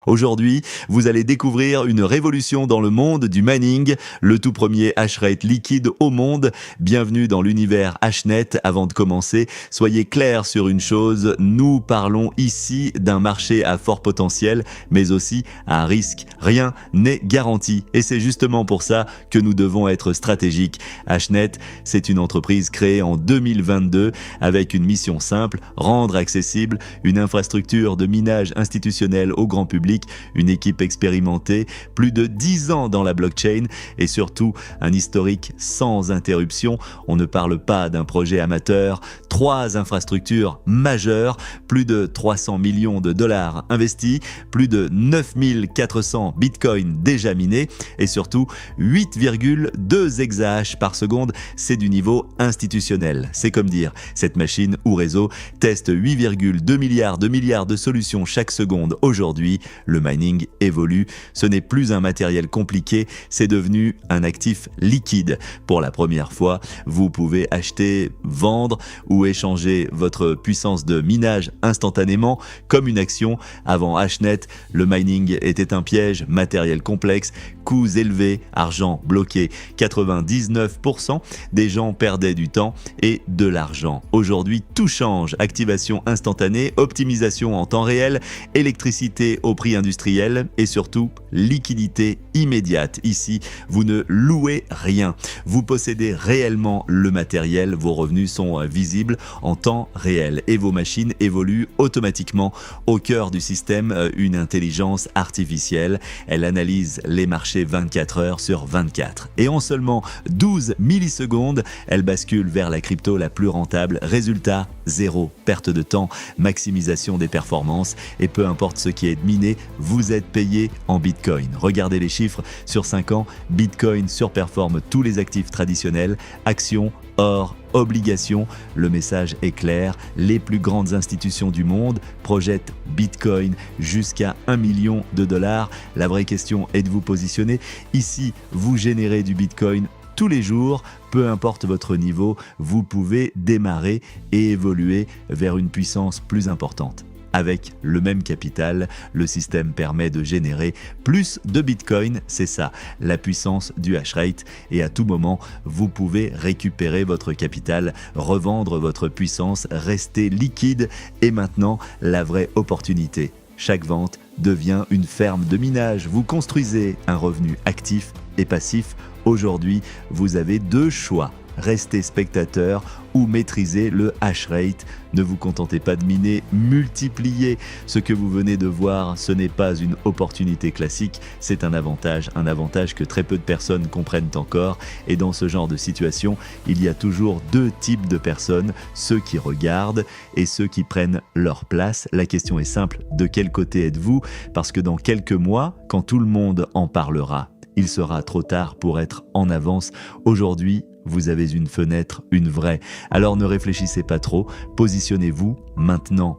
Aujourd'hui, vous allez découvrir une révolution dans le monde du mining, le tout premier hashrate liquide au monde. Bienvenue dans l'univers Hashnet. Avant de commencer, soyez clairs sur une chose, nous parlons ici d'un marché à fort potentiel, mais aussi à un risque. Rien n'est garanti et c'est justement pour ça que nous devons être stratégiques. Hashnet, c'est une entreprise créée en 2022 avec une mission simple, rendre accessible une infrastructure de minage institutionnel au grand public, une équipe expérimentée, plus de 10 ans dans la blockchain et surtout un historique sans interruption. On ne parle pas d'un projet amateur, 3 infrastructures majeures, plus de 300 millions de dollars investis, plus de 9400 bitcoins déjà minés et surtout 8,2 exahash par seconde, c'est du niveau institutionnel. C'est comme dire, cette machine ou réseau teste 8,2 milliards de solutions chaque seconde aujourd'hui. Le mining évolue, ce n'est plus un matériel compliqué, c'est devenu un actif liquide. Pour la première fois, vous pouvez acheter, vendre ou échanger votre puissance de minage instantanément comme une action. Avant Hashnet, le mining était un piège, matériel complexe, coûts élevés, argent bloqué. 99% des gens perdaient du temps et de l'argent. Aujourd'hui, tout change. Activation instantanée, optimisation en temps réel, électricité au prix industriel et surtout liquidité immédiate. Ici, vous ne louez rien. Vous possédez réellement le matériel, vos revenus sont visibles en temps réel et vos machines évoluent automatiquement. Au cœur du système, une intelligence artificielle. Elle analyse les marchés 24 heures sur 24. Et en seulement 12 millisecondes, elle bascule vers la crypto la plus rentable. Résultat, zéro perte de temps, maximisation des performances et peu importe ce qui est miné, vous êtes payé en Bitcoin. Regardez les chiffres, sur 5 ans, Bitcoin surperforme tous les actifs traditionnels, actions, or, obligations. Le message est clair, les plus grandes institutions du monde projettent Bitcoin jusqu'à 1 million de dollars. La vraie question est de vous positionner. Ici, vous générez du Bitcoin tous les jours, peu importe votre niveau, vous pouvez démarrer et évoluer vers une puissance plus importante. Avec le même capital, le système permet de générer plus de Bitcoin, c'est ça, la puissance du hashrate. Et à tout moment, vous pouvez récupérer votre capital, revendre votre puissance, rester liquide. Et maintenant, la vraie opportunité. Chaque vente devient une ferme de minage. Vous construisez un revenu actif et passif. Aujourd'hui, vous avez 2 choix. Restez spectateur ou maîtriser le hashrate. Ne vous contentez pas de miner, multipliez. Ce que vous venez de voir, ce n'est pas une opportunité classique, c'est un avantage que très peu de personnes comprennent encore. Et dans ce genre de situation, il y a toujours 2 types de personnes, ceux qui regardent et ceux qui prennent leur place. La question est simple, de quel côté êtes-vous? Parce que dans quelques mois, quand tout le monde en parlera, il sera trop tard pour être en avance. Aujourd'hui, vous avez une fenêtre, une vraie. Alors ne réfléchissez pas trop, positionnez-vous maintenant